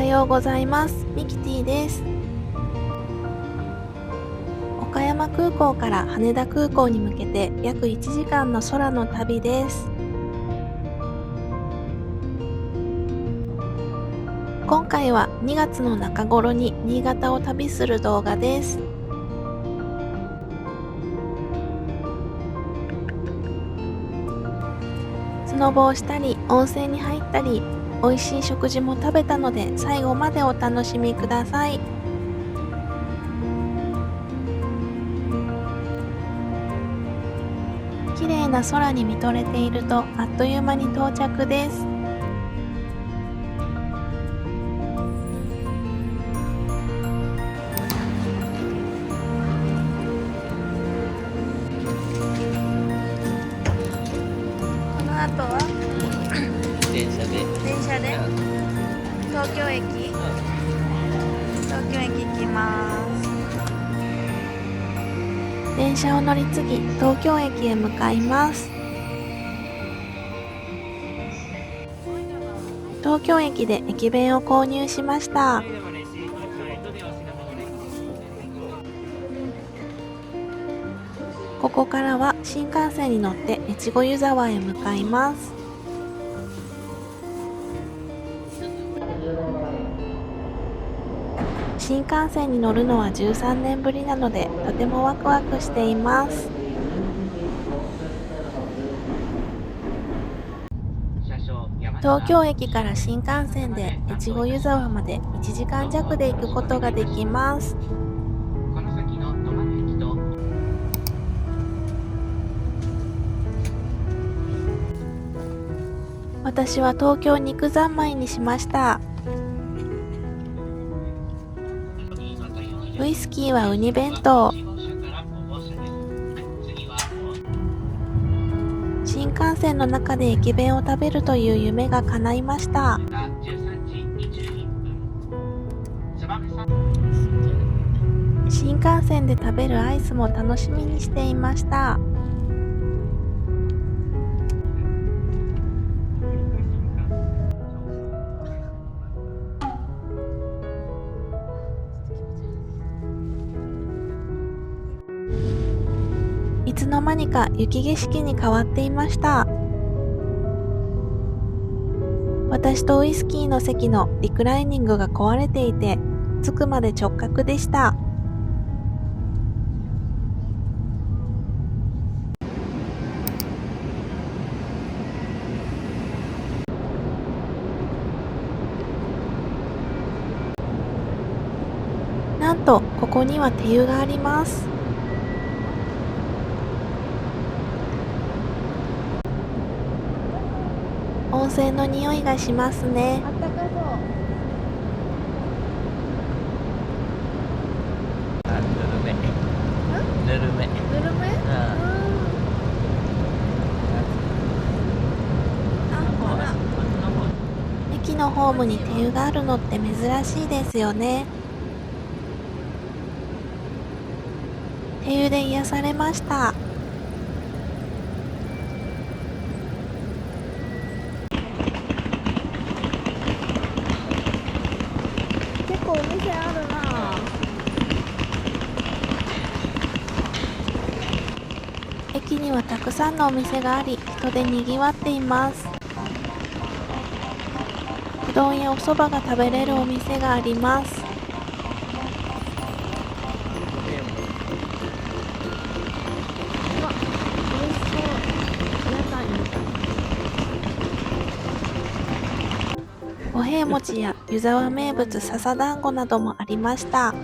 ようございます。ミキティです。岡山空港から羽田空港に向けて約1時間の空の旅です。今回は2月の中頃に新潟を旅する動画です。スノボをしたり、温泉に入ったり、美味しい食事も食べたので最後までお楽しみください。綺麗な空に見とれているとあっという間に到着です。この後は電車で東京駅行きます。電車を乗り継ぎ東京駅へ向かいます。東京駅で駅弁を購入しました。ここからは新幹線に乗って越後湯沢へ向かいます。新幹線に乗るのは13年ぶりなのでとてもワクワクしています。東京駅から新幹線で越後湯沢まで1時間弱で行くことができます。私は東京肉三昧にしました。ウイスキーはウニ弁当。新幹線の中で駅弁を食べるという夢が叶いました。新幹線で食べるアイスも楽しみにしていました。いつの間にか雪景色に変わっていました。私とウイスキーの席のリクライニングが壊れていて、着くまで直角でした。なんと、ここには手湯があります。温泉の匂いがしますね。あったかそう。ぬるめ。ぬるめ？ほら。駅のホームに手湯があるのって珍しいですよね。手湯で癒されました。結構お店あるな。駅にはたくさんのお店があり、人でにぎわっています。うどんやお蕎麦が食べれるお店があります。うわ、美味しそう。屋台みたい。五平餅や湯沢名物笹団子などもありました。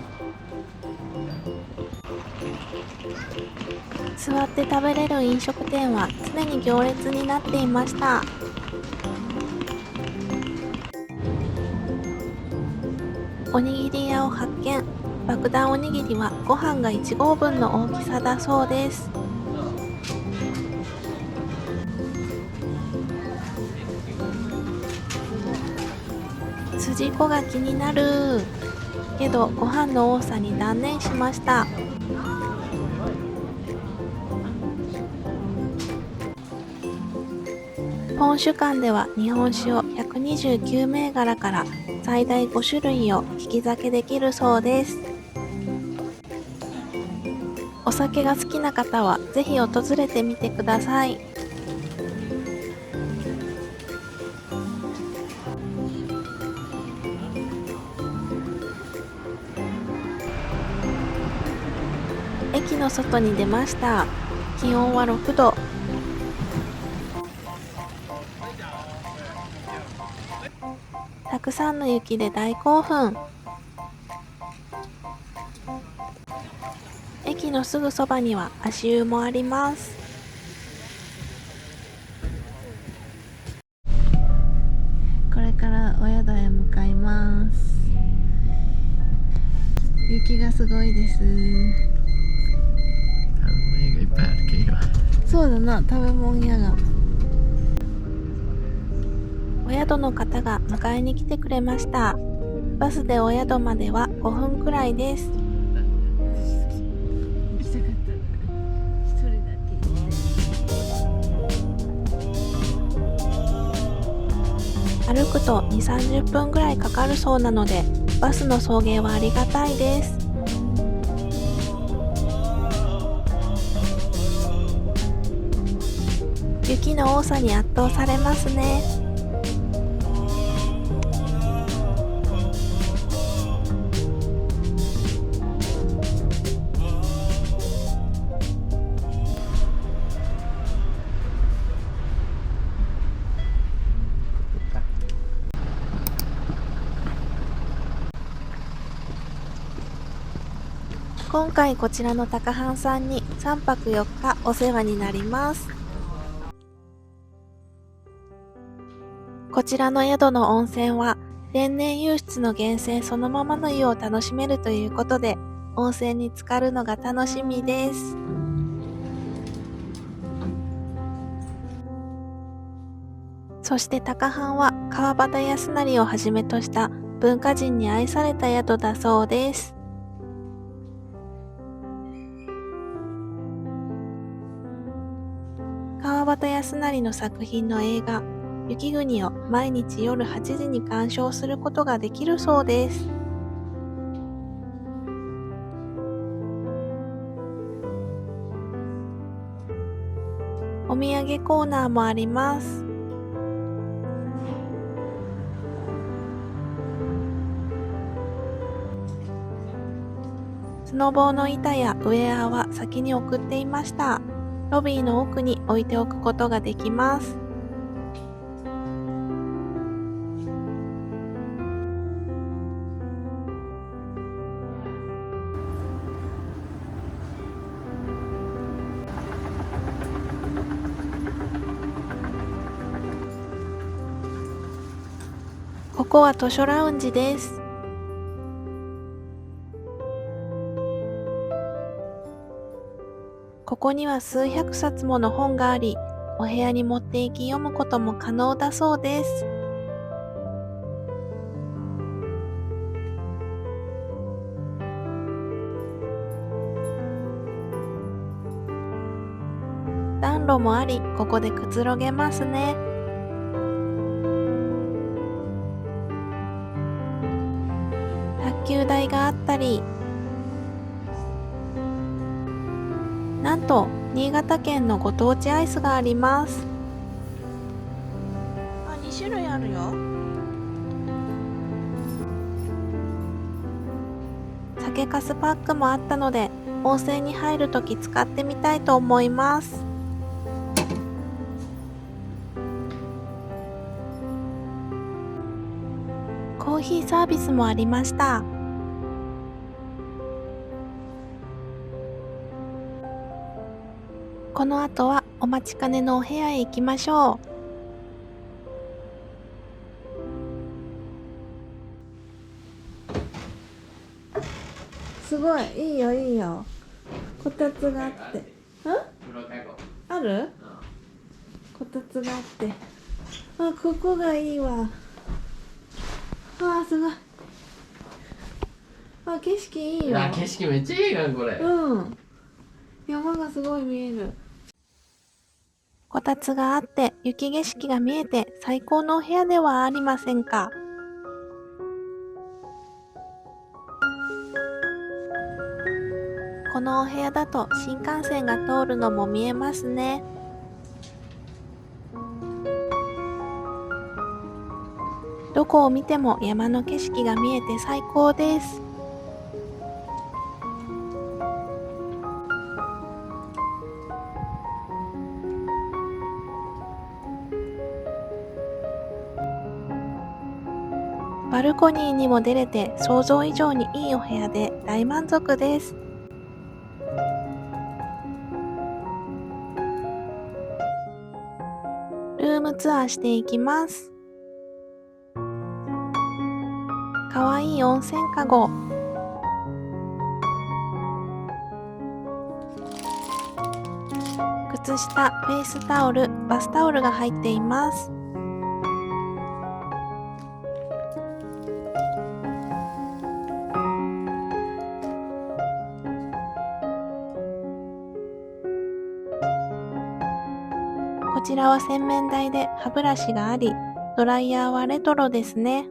座って食べれる飲食店は常に行列になっていました。おにぎり屋を発見。爆弾おにぎりはご飯が1合分の大きさだそうです。筋子が気になるけどご飯の多さに断念しました。本酒館では日本酒を129銘柄から最大5種類を利き酒できるそうです。お酒が好きな方はぜひ訪れてみてください。駅の外に出ました。気温は6度。たくさんの雪で大興奮。駅のすぐそばには足湯もあります。これからお宿へ向かいます。雪がすごいです。食べ物屋がいっぱいあるけ今。そうだな、食べ物屋が。お宿の方が迎えに来てくれました。バスでお宿までは5分くらいです。歩くと2、30分くらいかかるそうなので、バスの送迎はありがたいです。雪の多さに圧倒されますね。今回こちらの高半さんに3泊4日お世話になります。こちらの宿の温泉は天然湧出の源泉そのままの湯を楽しめるということで、温泉に浸かるのが楽しみです。そして高半は川端康成をはじめとした文化人に愛された宿だそうです。川端康成の作品の映画雪国を毎日夜8時に鑑賞することができるそうです。お土産コーナーもあります。スノボーの板やウェアは先に送っていました。ロビーの奥に置いておくことができます。ここは図書ラウンジです。ここには数百冊もの本があり、お部屋に持って行き読むことも可能だそうです。暖炉もあり、ここでくつろげますね。卓球台があったり、なんと新潟県のご当地アイスがあります。あ、2種類あるよ。酒粕パックもあったので、温泉に入るとき使ってみたいと思います。コーヒーサービスもありました。この後はお待ちかねのお部屋へ行きましょう。すごい、いいよいいよ。こたつがあって。ある？こたつがあって。あ、ここがいいわ。あ、すごい。あ、景色いいよ。あ、景色めっちゃいいなこれ。うん。山がすごい見える。こたつがあって雪景色が見えて最高のお部屋ではありませんか。このお部屋だと新幹線が通るのも見えますね。どこを見ても山の景色が見えて最高です。バルコニーにも出れて想像以上にいいお部屋で大満足です。ルームツアーしていきます。かわいい温泉かご。靴下、フェイスタオル、バスタオルが入っています。こちらは洗面台で歯ブラシがあり、ドライヤーはレトロですね。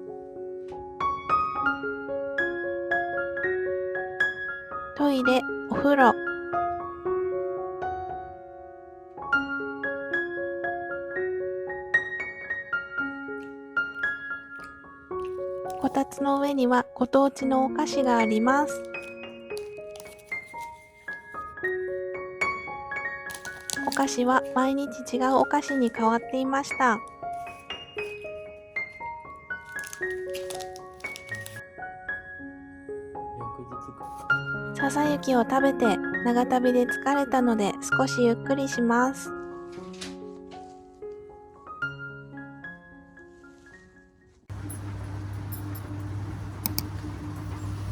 トイレ、お風呂。こたつの上にはご当地のお菓子があります。お菓子は毎日違うお菓子に変わっていました。ささゆきを食べて長旅で疲れたので少しゆっくりします。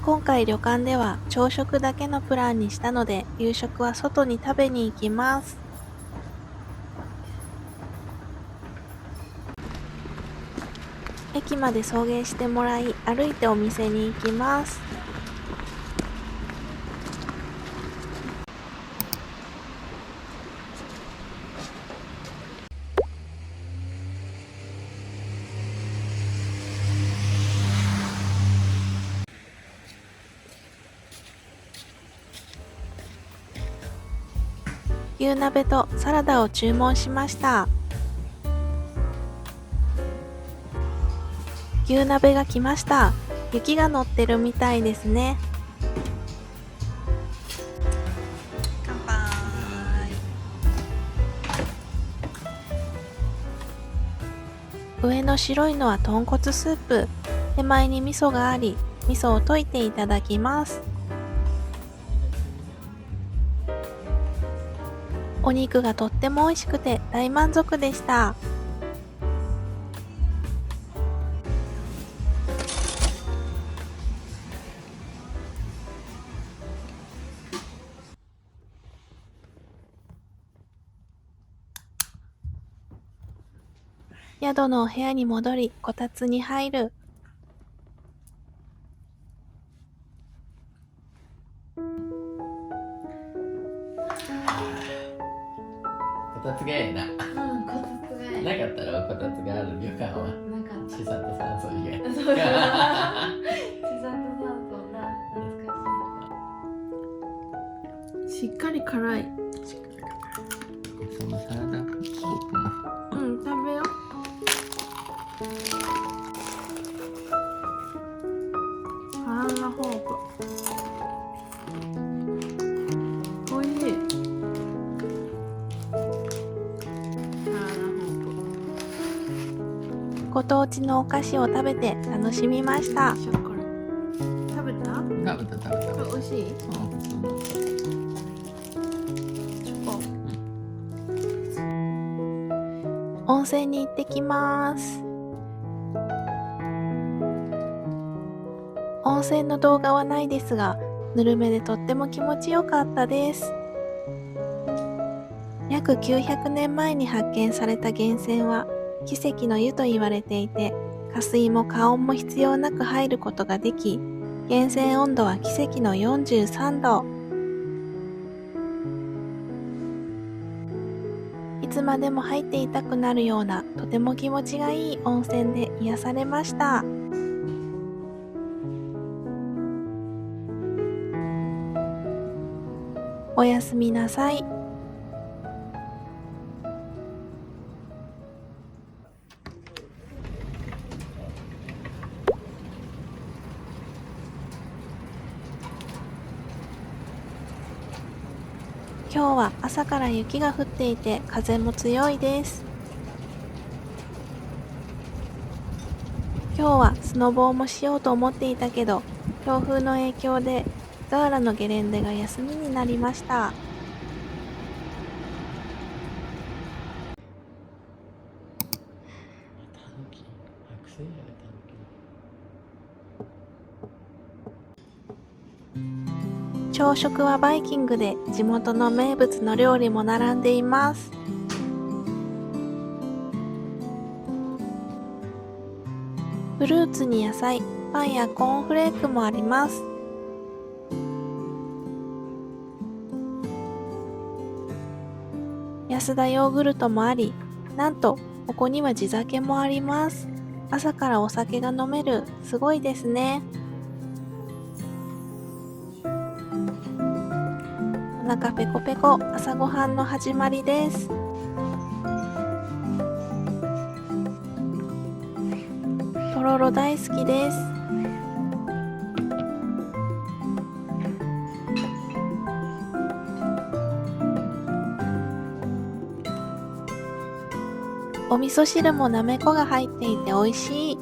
今回旅館では朝食だけのプランにしたので夕食は外に食べに行きます。駅まで送迎してもらい歩いてお店に行きます。牛鍋とサラダを注文しました。牛鍋が来ました。雪が乗ってるみたいですね。乾杯。上の白いのは豚骨スープ。手前に味噌があり、味噌を溶いていただきます。お肉がとっても美味しくて大満足でした。宿のお部屋に戻り、こたつに入る。こたつがええな。こたつがいい。なかったらこたつがある旅館はなかった。地産と酸素以外。そうだ。地産と酸素な、懐かしい。しっかり辛い。そのサラダポークも。食べよう。サラダポーク。おいしい。ご当地のお菓子を食べて楽しみました。食べた？食べた。美味しい？温泉に行ってきます。温泉の動画はないですが、ぬるめでとっても気持ちよかったです。約900年前に発見された源泉は奇跡の湯と言われていて、加水も加温も必要なく入ることができ、源泉温度は奇跡の43度。いつまでも入っていたくなるようなとても気持ちがいい温泉で癒されました。おやすみなさい。今日は朝から雪が降っていて風も強いです。今日はスノボーもしようと思っていたけど、強風の影響でガーラのゲレンデが休みになりました。朝食はバイキングで地元の名物の料理も並んでいます。フルーツに野菜、パンやコーンフレークもあります。安田ヨーグルトもあり、なんとここには地酒もあります。朝からお酒が飲める、すごいですね。お腹ペコペコ、朝ごはんの始まりです。とろろ大好きです。お味噌汁もなめこが入っていて美味しい。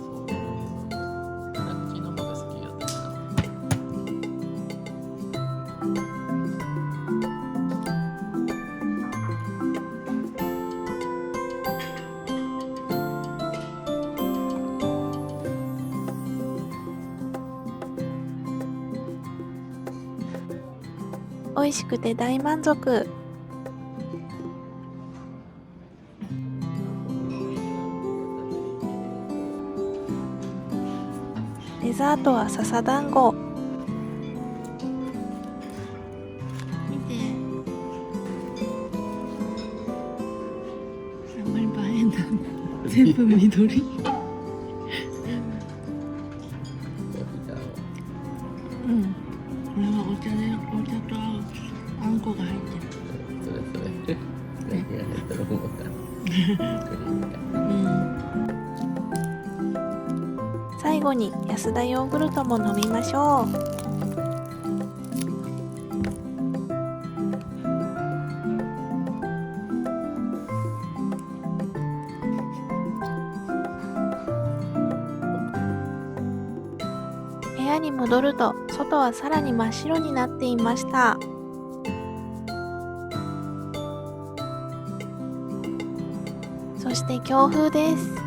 美味しくて大満足。デザートは笹団子。見て、あんまり映えんだ。全部緑。うん。これはお茶とあんこが入ってる。それ何が入ったと思った。最後に安田ヨーグルトも飲みましょう。部屋に戻ると外はさらに真っ白になっていました。そして強風です。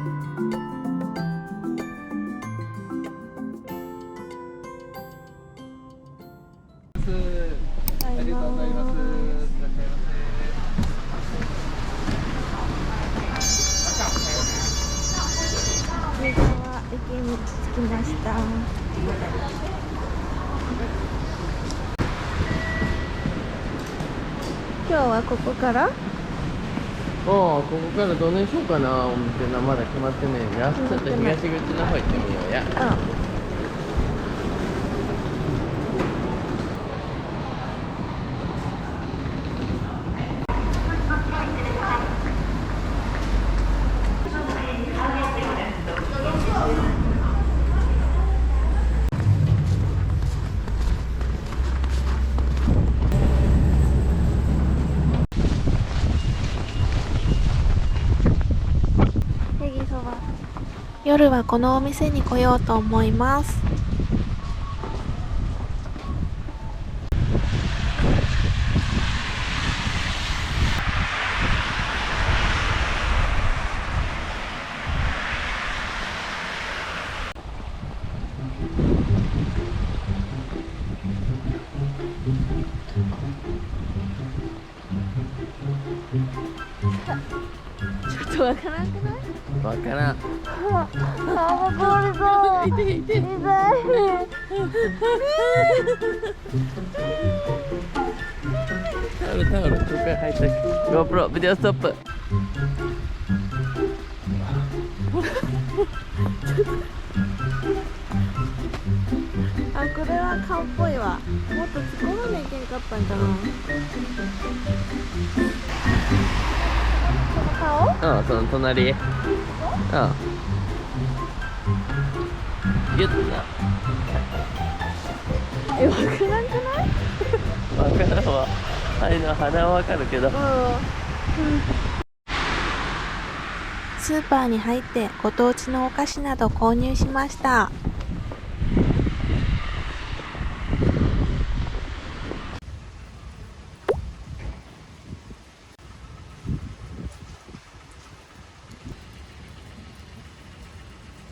ありがとうございます。新川駅に着きました。今日はここからここからどうにしようかな思ってな、まだ決まってねえや。ちょっと東口の方行ってみようや。夜はこのお店に来ようと思います。ちょっとわからなくない？わからん。あ、ボールぞ。痛い痛い。タオル、ここから入った。GoPro、ビデオストップ。あ、これは顔っぽいわ。もっと突っ込まなきゃいけんかったんかな。その顔？うん、その隣。うん。ギュッとな。え、わからんくない？わからんわ。あれの鼻はわかるけど。スーパーに入ってご当地のお菓子など購入しました。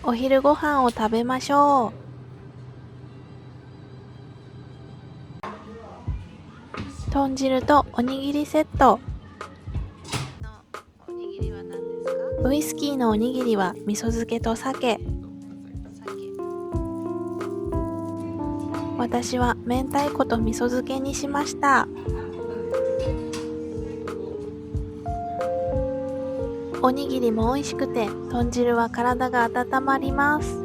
お昼ご飯を食べましょう。豚汁とおにぎりセット。ウイスキーのおにぎりは味噌漬けと鮭。私は明太子と味噌漬けにしました。おにぎりも美味しくて、豚汁は体が温まります。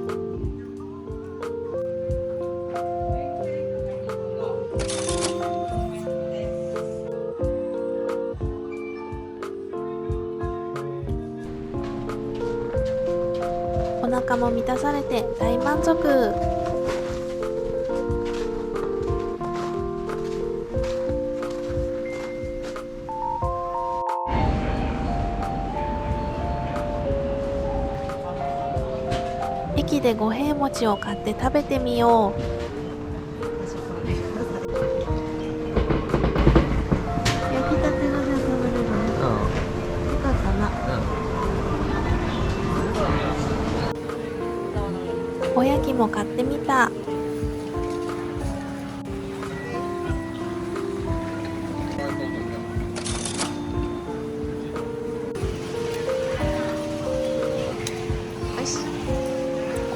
お腹も満たされて大満足。駅で五平餅を買って食べてみよう。焼きたてのじゃ食べれるね。よかったな。おやきも買ってみた。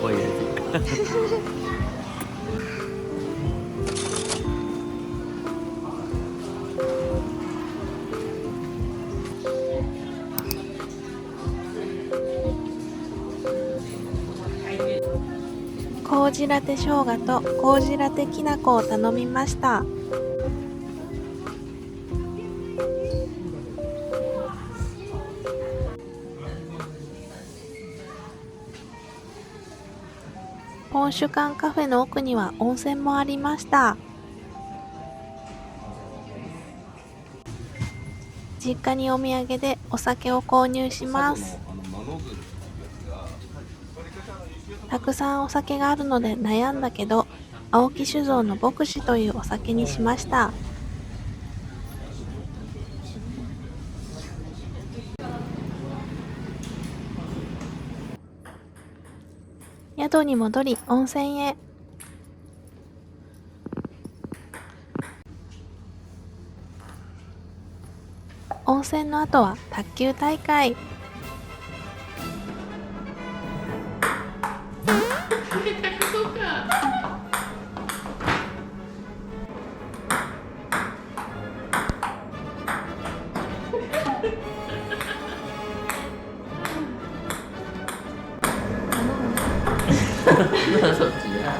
濃い味。麹ラテ生姜と麹ラテきな粉を頼みました。ポンシュカンカフェの奥には温泉もありました。実家にお土産でお酒を購入します。たくさんお酒があるので悩んだけど、青木酒造の牧師というお酒にしました。宿に戻り温泉へ。温泉の後は卓球大会。そっちじゃ。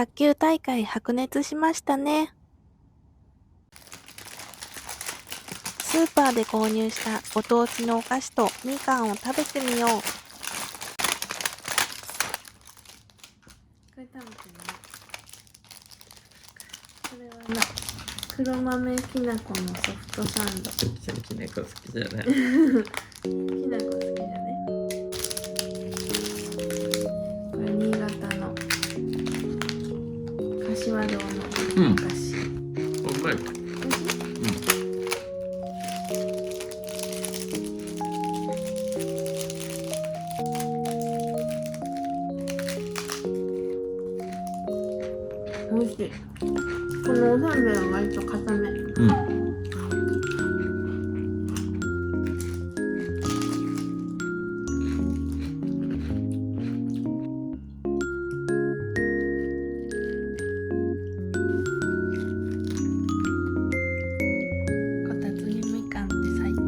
卓球大会白熱しましたね。スーパーで購入したご当地のお菓子とみかんを食べてみよう。これ食べてみよう。これはな、黒豆きな粉のソフトサンド。きなこ好きじゃない。きな粉好きじゃね。これ新潟の柏堂のお菓子。うまい。美味しい。このおせんべいは割と固め。こたつにみかんって最高。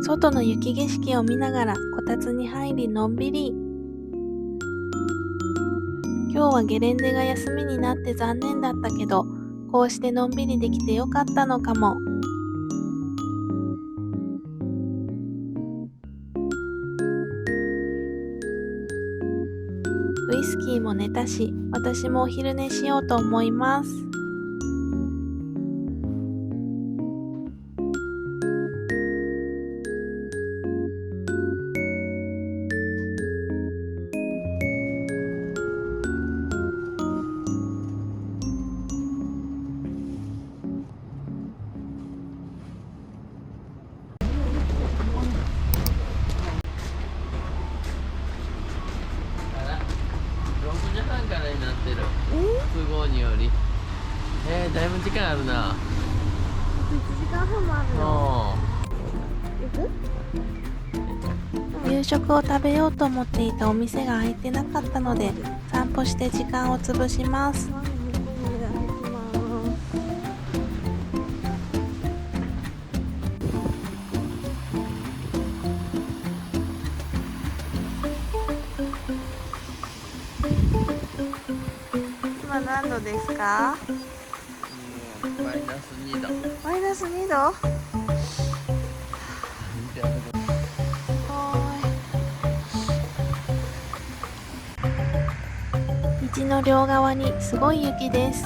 外の雪景色を見ながらこたつに入りのんびり。今日はゲレンデが休みになって残念だったけど、こうしてのんびりできてよかったのかも。ウイスキーも寝たし、私もお昼寝しようと思います。6時半からになってる。都合により。だいぶ時間あるな。1時間半もあるよ。行く？夕食を食べようと思っていたお店が開いてなかったので、散歩して時間を潰します。今何度ですか？マイナス2度。マイナス2度？道の両側にすごい雪です。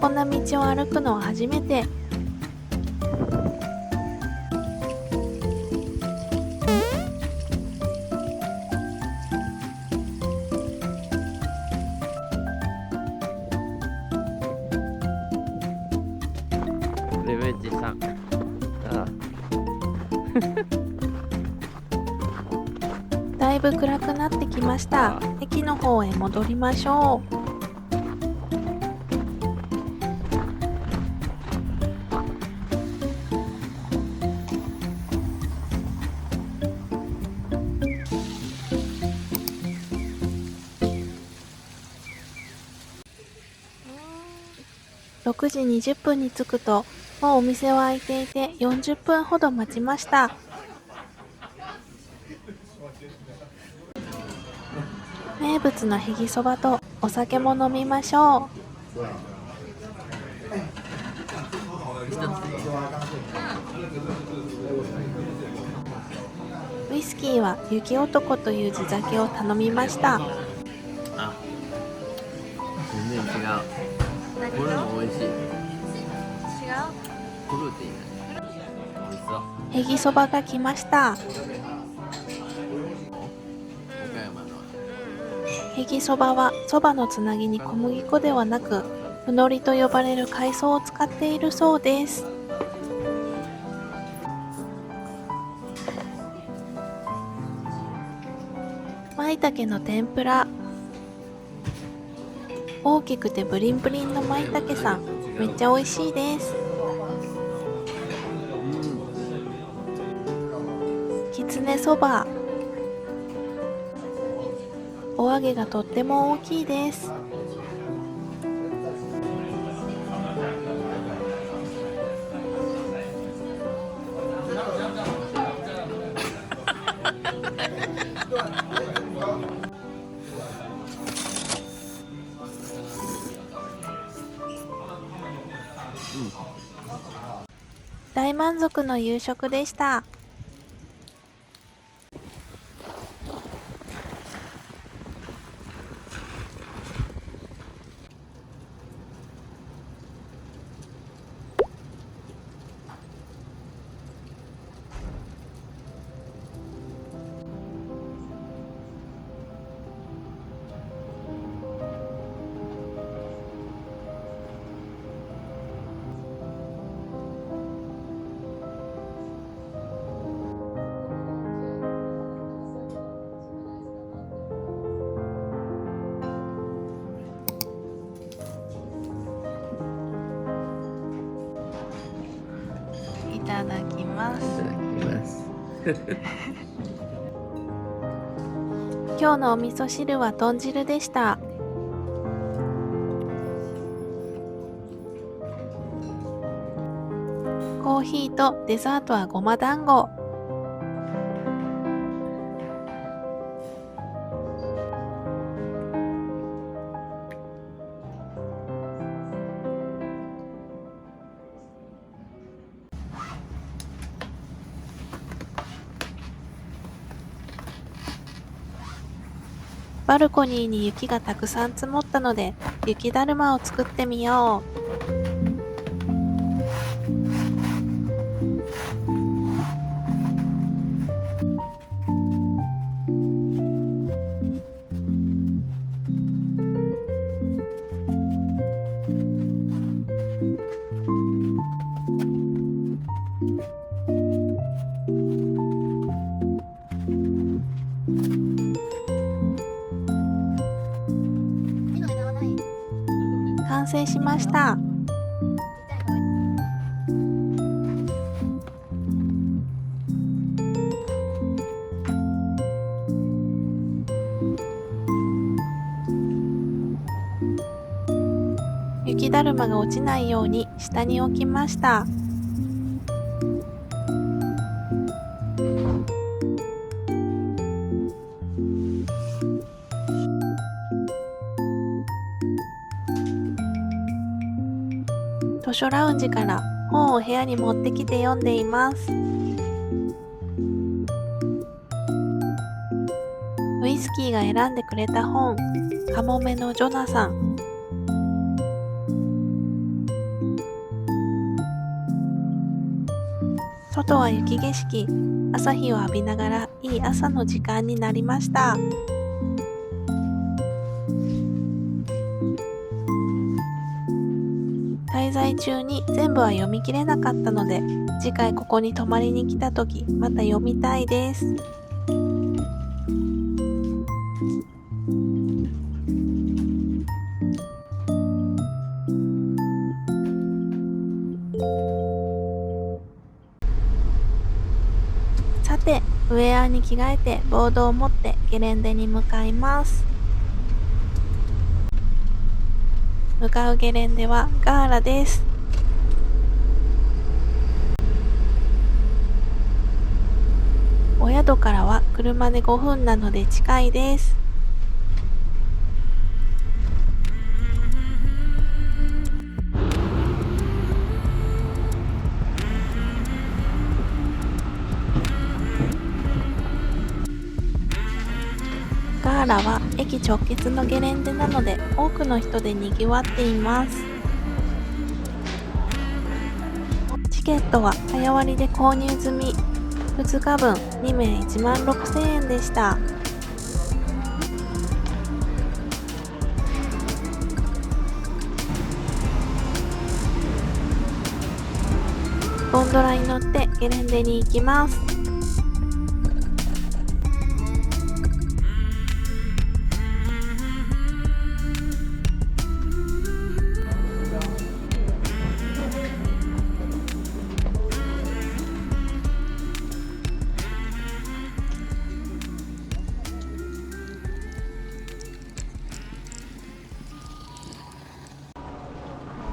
こんな道を歩くのは初めて。レベッジさん。ああ。だいぶ暗くなってきました。駅の方へ戻りましょう。6時20分に着くと、もうお店は開いていて40分ほど待ちました。名物のへぎそばとお酒も飲みましょう。ウイスキーは雪男という地酒を頼みました。あ、全然違う。これも美味しい。違う？フルーティーな。美味しそう。へぎそばが来ました。へぎそばはそばのつなぎに小麦粉ではなく、ふのりと呼ばれる海藻を使っているそうです。舞茸の天ぷら。大きくてブリンブリンの舞茸さん、めっちゃ美味しいです。きつねそば。お揚げがとっても大きいです。大満足の夕食でした。いただきます。いただきます。今日のお味噌汁は豚汁でした。コーヒーとデザートはごま団子。バルコニーに雪がたくさん積もったので、雪だるまを作ってみよう。完成しました。雪だるまが落ちないように下に置きました。図書ラウンジから本を部屋に持ってきて読んでいます。ウイスキーが選んでくれた本、カモメのジョナサン。外は雪景色、朝日を浴びながらいい朝の時間になりました。滞在中に全部は読み切れなかったので、次回ここに泊まりに来た時また読みたいです。さて、ウェアに着替えてボードを持ってゲレンデに向かいます。向かうゲレンデはガーラです。お宿からは車で5分なので近いです。ガーラは駅直結のゲレンデなので多くの人でにぎわっています。チケットは早割で購入済み、2日分2名16,000円でした。ゴンドラに乗ってゲレンデに行きます。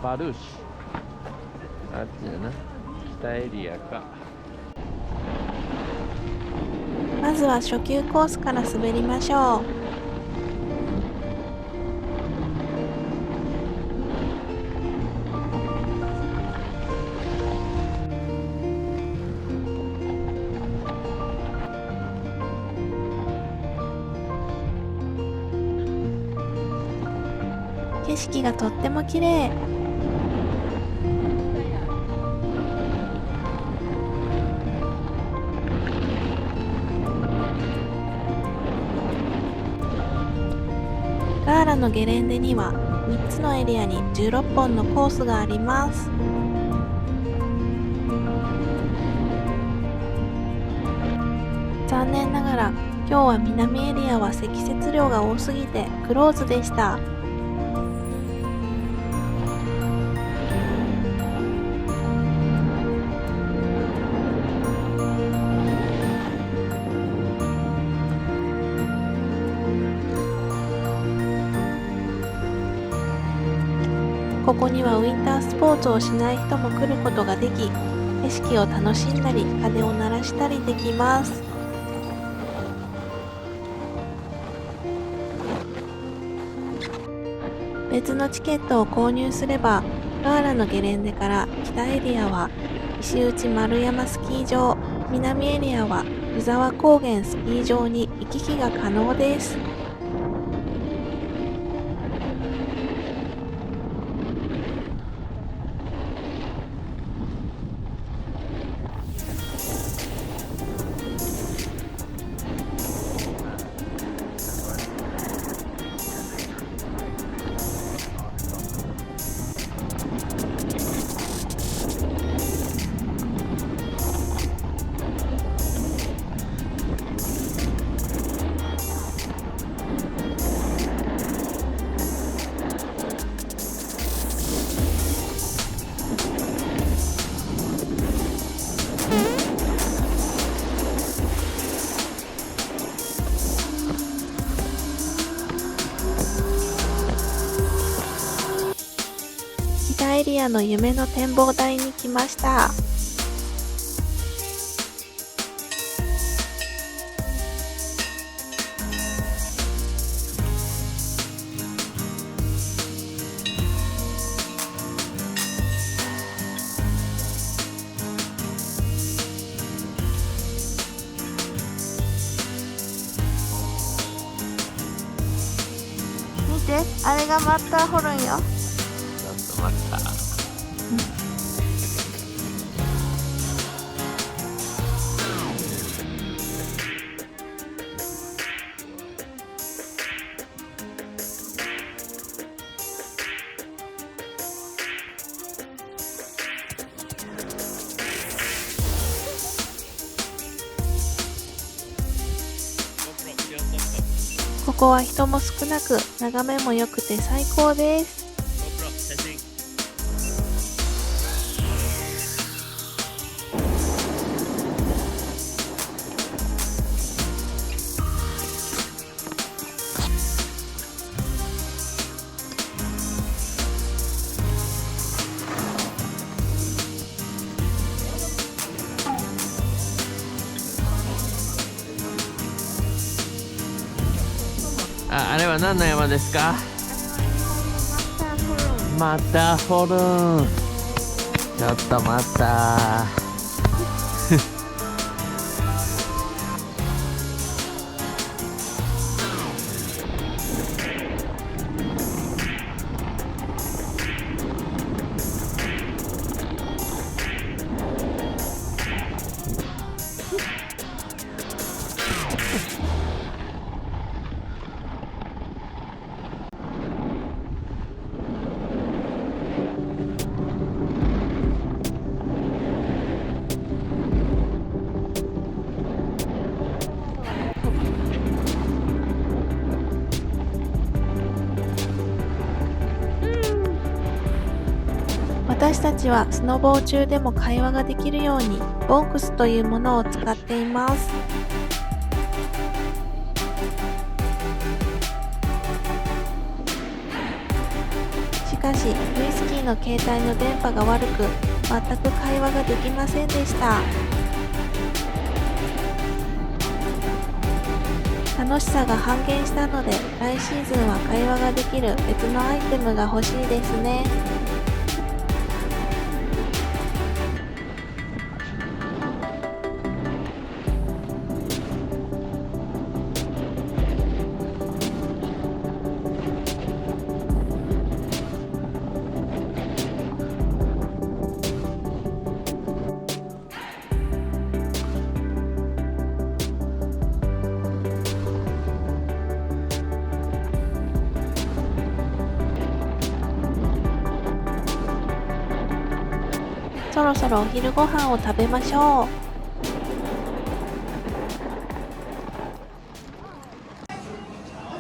バルーシ、あっちだな、北エリアか。まずは初級コースから滑りましょう。色がとっても綺麗。ガーラのゲレンデには3つのエリアに16本のコースがあります。残念ながら今日は南エリアは積雪量が多すぎてクローズでした。ここにはウィンタースポーツをしない人も来ることができ、景色を楽しんだり鐘を鳴らしたりできます。別のチケットを購入すれば、ガーラのゲレンデから北エリアは石内丸山スキー場、南エリアは湯沢高原スキー場に行き来が可能です。北エリアの夢の展望台に来ました。見て、あれがマッターホルンよ。ちょっと待った。ここは人も少なく、眺めも良くて最高です。あれは何の山ですか？マッターホルン。ちょっと待った。私たちはスノボー中でも会話ができるようにボンクスというものを使っています。しかしウイスキーの携帯の電波が悪く全く会話ができませんでした。楽しさが半減したので来シーズンは会話ができる別のアイテムが欲しいですね。そろそろお昼ご飯を食べましょ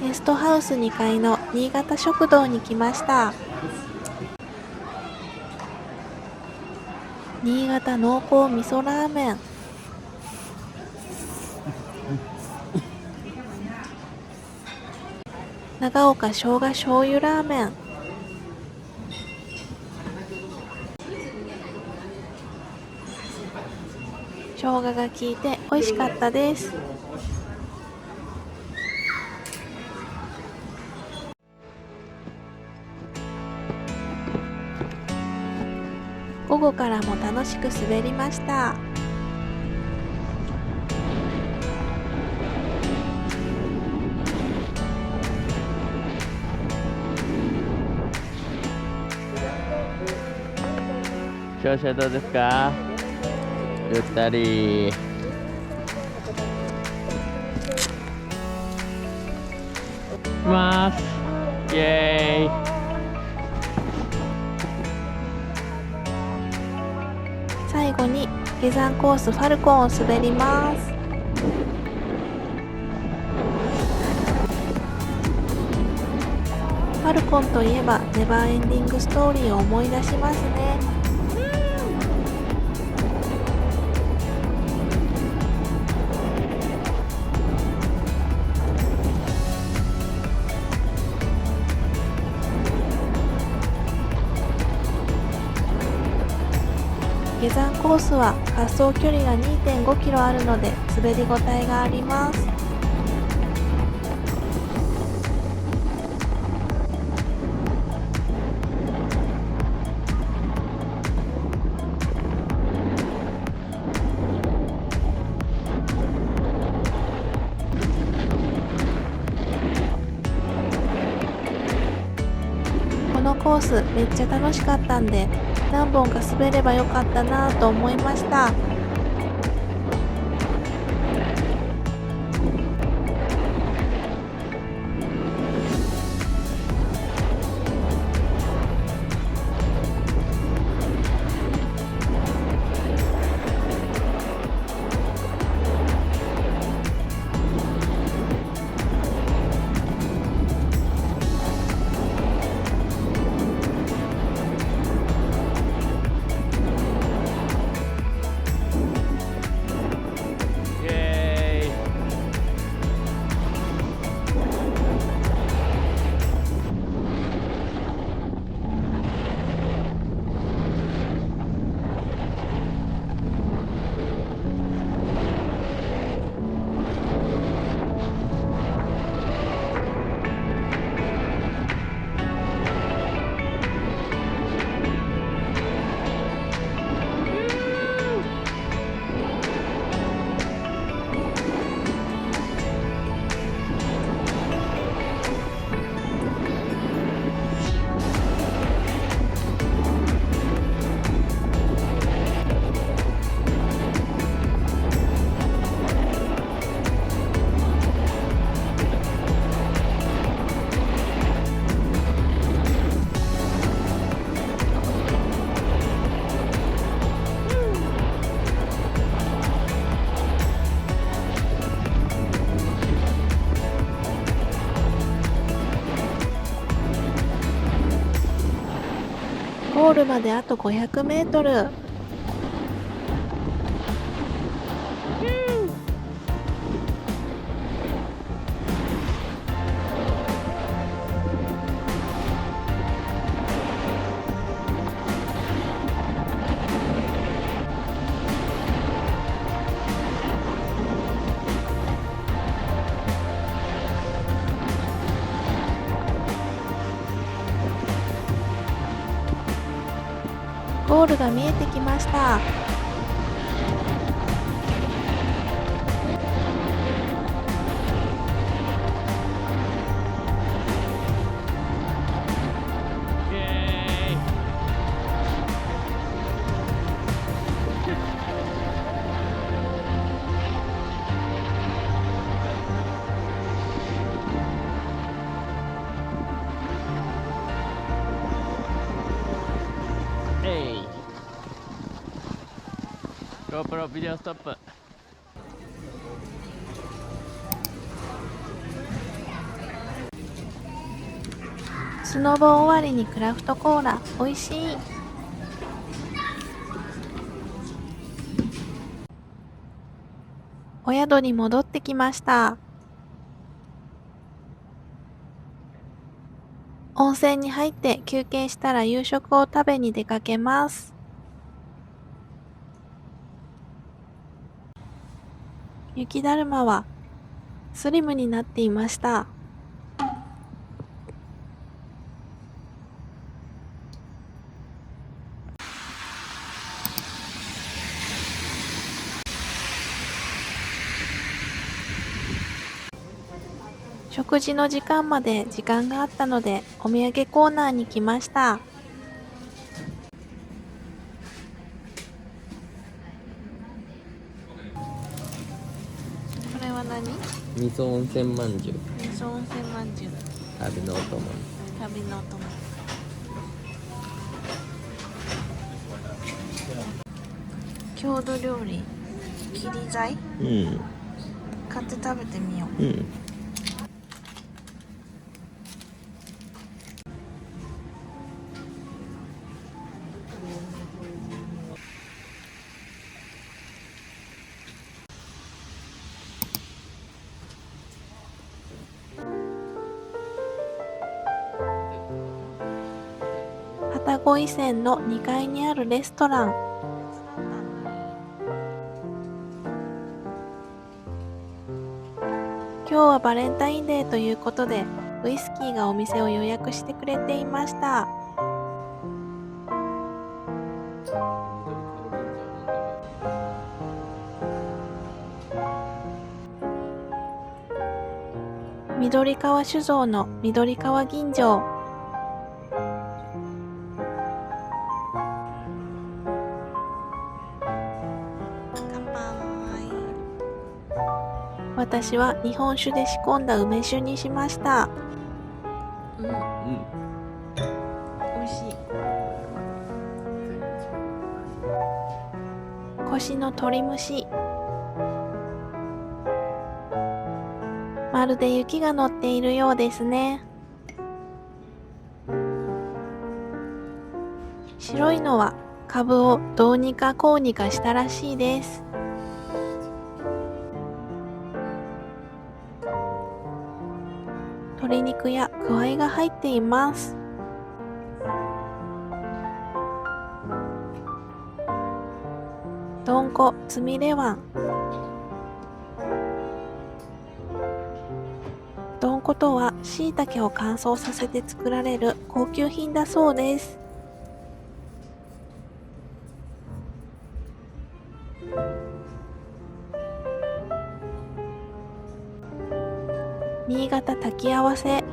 う。ゲストハウス2階の新潟食堂に来ました。新潟濃厚味噌ラーメン、長岡生姜醤油ラーメン、生姜が効いて美味しかったです。午後からも楽しく滑りました。調子はどうですか？ゆったり。ます。イエーイ。最後に下山コースファルコンを滑ります。ファルコンといえばネバーエンディングストーリーを思い出しますね。下山コースは滑走距離が 2.5 キロあるので滑りごたえがあります。このコースめっちゃ楽しかったんで何本か滑ればよかったなぁと思いました。ゴールまであと500メートル。ゴールが見えてきました。GoPro ビデオストップ。スノボ終わりにクラフトコーラ、美味しい。お宿に戻ってきました。温泉に入って休憩したら夕食を食べに出かけます。雪だるまはスリムになっていました。食事の時間まで時間があったのでお土産コーナーに来ました。これは何？味噌温泉まんじゅう。味噌温泉まんじゅう。旅のお供。旅のお供。郷土料理、切り材うん。買って食べてみよう。うん。旅籠伊線の2階にあるレストラン。今日はバレンタインデーということで、ウイスキーがお店を予約してくれていました。緑川酒造の緑川吟醸。私は日本酒で仕込んだ梅酒にしました。うん。美味しい。腰の鶏蒸し。まるで雪が乗っているようですね。白いのはカブをどうにかこうにかしたらしいです。鶏肉やくわいが入っています。どんこつみれ椀。どんことはしいたけを乾燥させて作られる高級品だそうです。新潟炊き合わせ。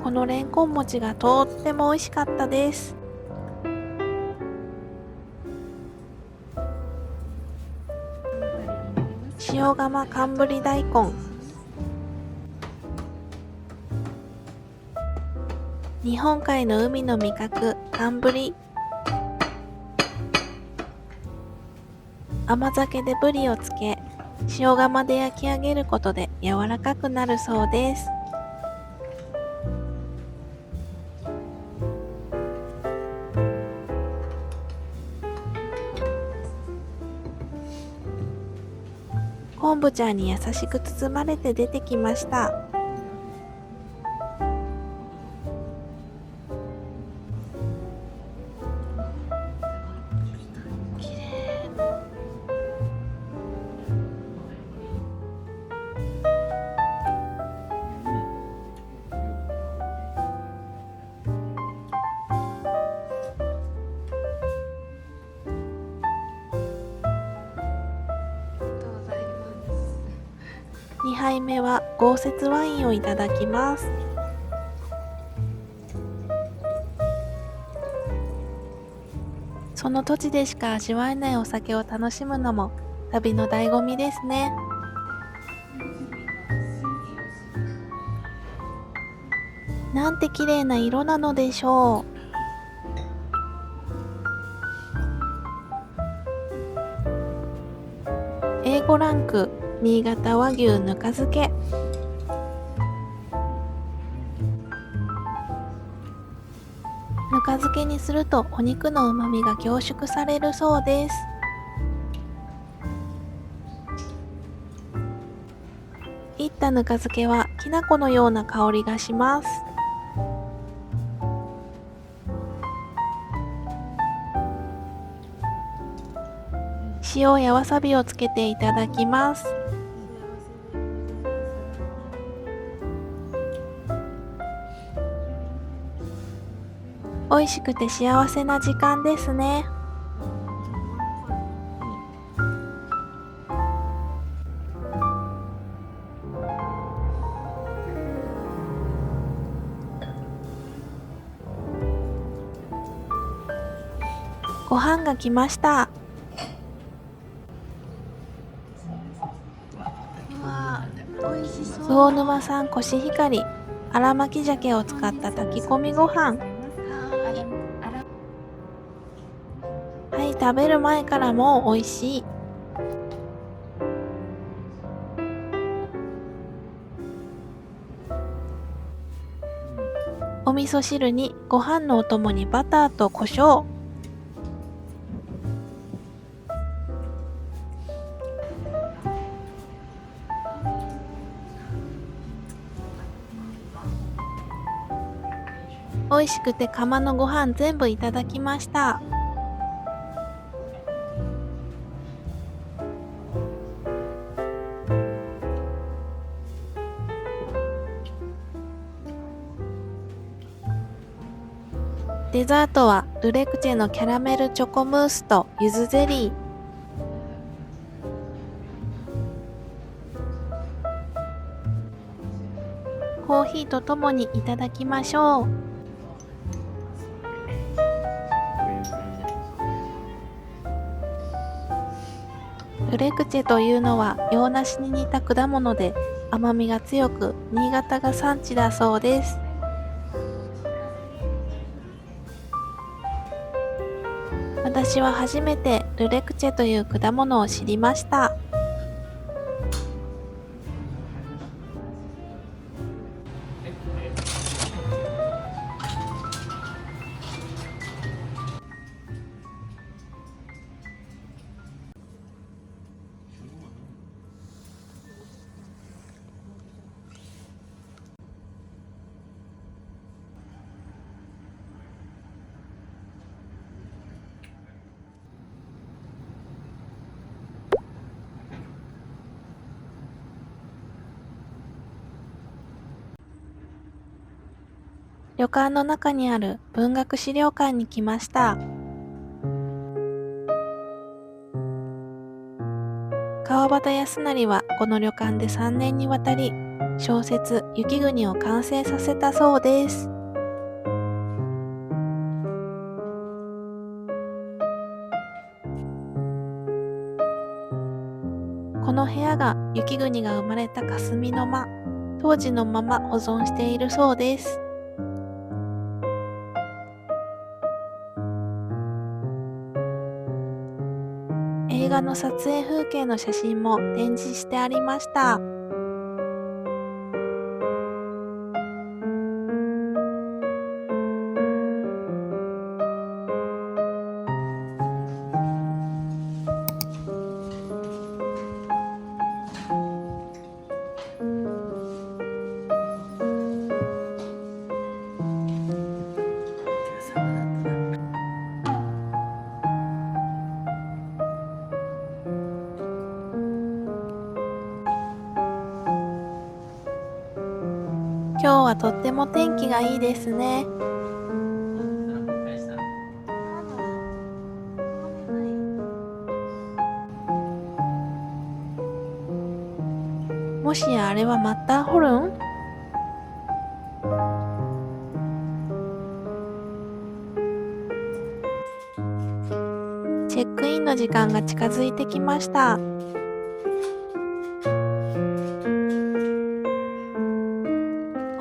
このれんこん餅がとっても美味しかったです。塩釜寒ぶり大根。日本海の海の味覚、寒ぶり。甘酒でぶりをつけ、塩釜で焼き上げることで柔らかくなるそうです。昆布茶に優しく包まれて出てきました。2杯目は豪雪ワインをいただきます。その土地でしか味わえないお酒を楽しむのも旅の醍醐味ですね。なんて綺麗な色なのでしょう。A4 ランク新潟和牛ぬか漬け。ぬか漬けにするとお肉のうまみが凝縮されるそうです。いったぬか漬けはきな粉のような香りがします。塩やわさびをつけていただきます。美味しくて幸せな時間ですね。ご飯が来ました。魚沼産コシヒカリ、荒巻き鮭を使った炊き込みご飯。はい、食べる前からもう美味しい。お味噌汁にご飯のお供にバターと胡椒。美味しくて釜のご飯全部いただきました。デザートはルレクチェのキャラメルチョコムースとゆずゼリー。コーヒーとともにいただきましょう。ルレクチェというのは洋梨に似た果物で甘みが強く、新潟が産地だそうです。私は初めてルレクチェという果物を知りました。旅館の中にある文学資料館に来ました。川端康成はこの旅館で3年にわたり小説「雪国」を完成させたそうです。この部屋が雪国が生まれた霞の間、当時のまま保存しているそうです。映画の撮影風景の写真も展示してありました。今日はとっても天気がいいですね。もしやあれはマッターホルン？チェックインの時間が近づいてきました。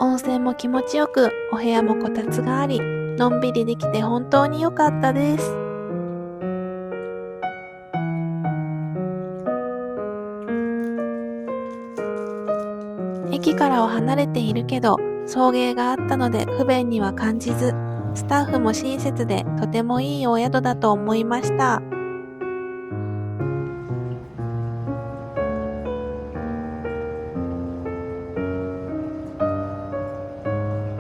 温泉も気持ちよく、お部屋もこたつがあり、のんびりできて本当に良かったです。からは離れているけど、送迎があったので不便には感じず、スタッフも親切でとてもいいお宿だと思いました。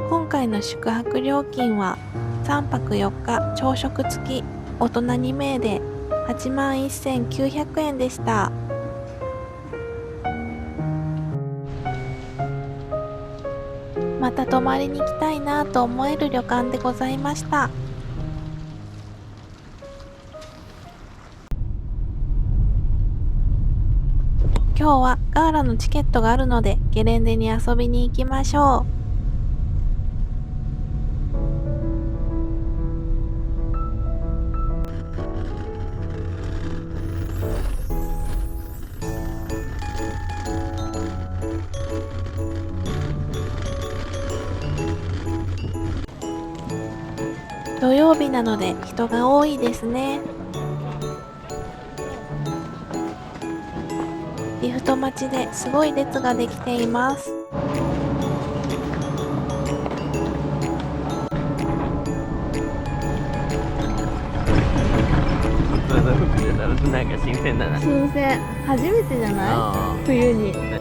今回の宿泊料金は3泊4日朝食付き大人2名で81,900円でした。また泊まりに行きたいなと思える旅館でございました。今日はガーラのチケットがあるのでゲレンデに遊びに行きましょう。土曜日なので人が多いですね。リフト待ちですごい列ができています。普通の服じゃなるとなんか新鮮だな。新鮮。初めてじゃない冬に。脱げる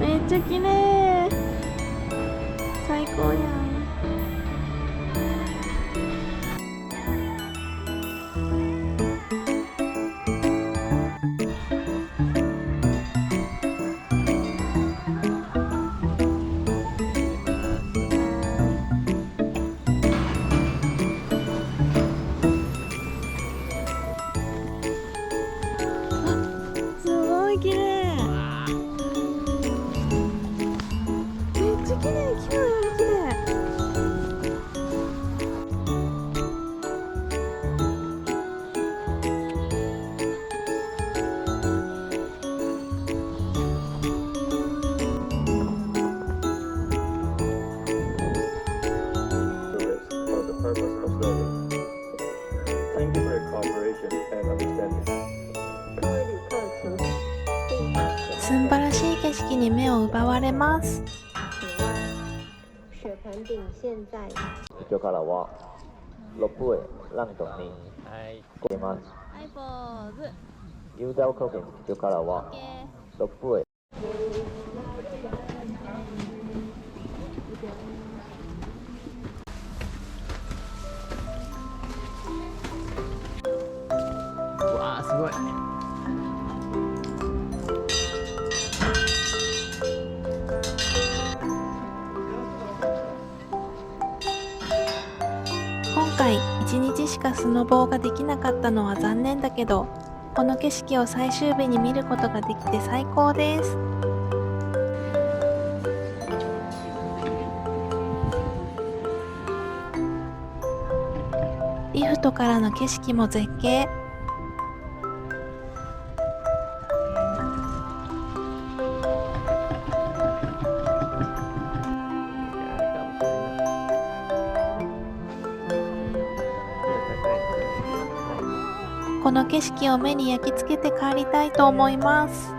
めっちゃ綺麗。最高やん。すごい綺麗。めっちゃ綺麗。昨日より綺麗。for the purpose of learning. Thank you for your cooperation and understanding. 素晴らしい景色に目を奪われます。雪盆顶现在今日からはロープウェイランドに行きます。はい、ポーズ。雄大高原今日からはロープウェイ。うわーすごい。今回1日しかスノボーができなかったのは残念だけど、この景色を最終日に見ることができて最高です。リフトからの景色も絶景。この景色を目に焼き付けて帰りたいと思います。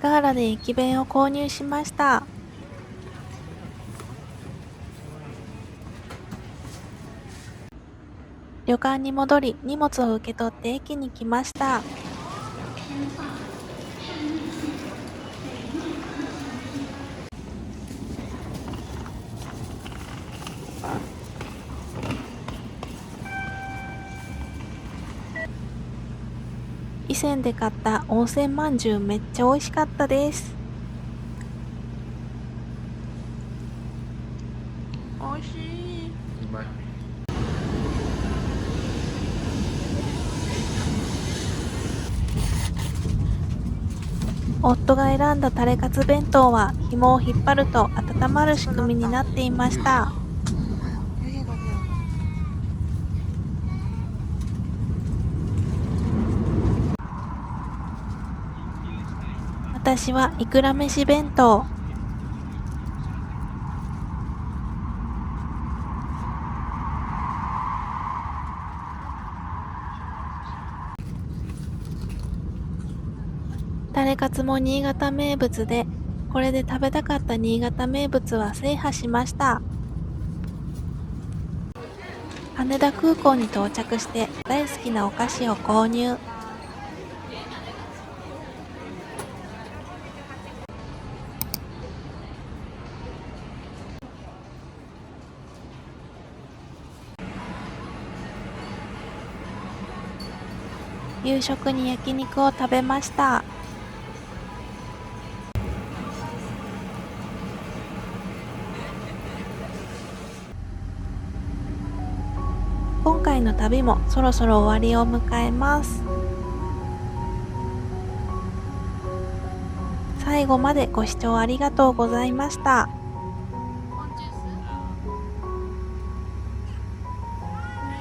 ガーラで駅弁を購入しました。旅館に戻り荷物を受け取って駅に来ました。以前で買った温泉まんじゅうめっちゃ美味しかったです。美味しい。うまい。夫が選んだタレカツ弁当は紐を引っ張ると温まる仕組みになっていました。私はいくら飯弁当。タレカツも新潟名物で、これで食べたかった新潟名物は制覇しました。羽田空港に到着して大好きなお菓子を購入。夕食に焼肉を食べました。今回の旅もそろそろ終わりを迎えます。最後までご視聴ありがとうございました。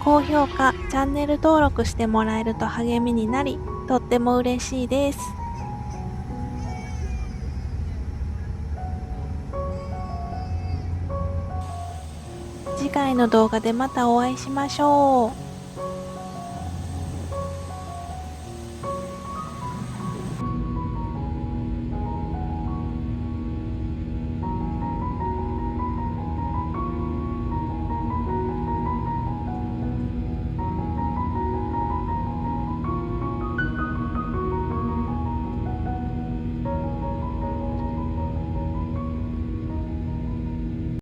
高評価、チャンネル登録してもらえると励みになり、とっても嬉しいです。次回の動画でまたお会いしましょう。